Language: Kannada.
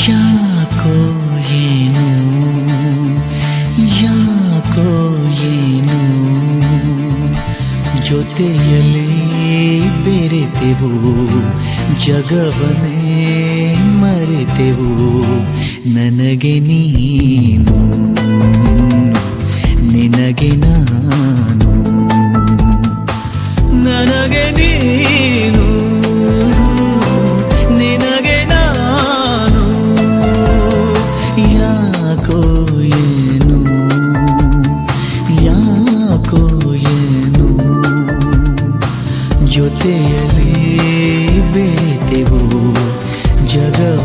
ಯಾಕೋ ಏನು ಯಾಕೋ ಏನು ಜೊತೆಯಲ್ಲೇ ಬೆರೆತೆವು ಜಗವನ್ನೇ ಮರೆತೆವು ನನಗೆ ನೀನು ನಿನಗೆ ನಾನು ನನಗೆ ನೀನು ನಿನಗೆ ನಾನು ಯಾಕೋ ಏನು ಯಾಕೋ ಏನು ಜೊತೆಯಲ್ಲಿ ಬೆರೆತೆವು ಜಗವ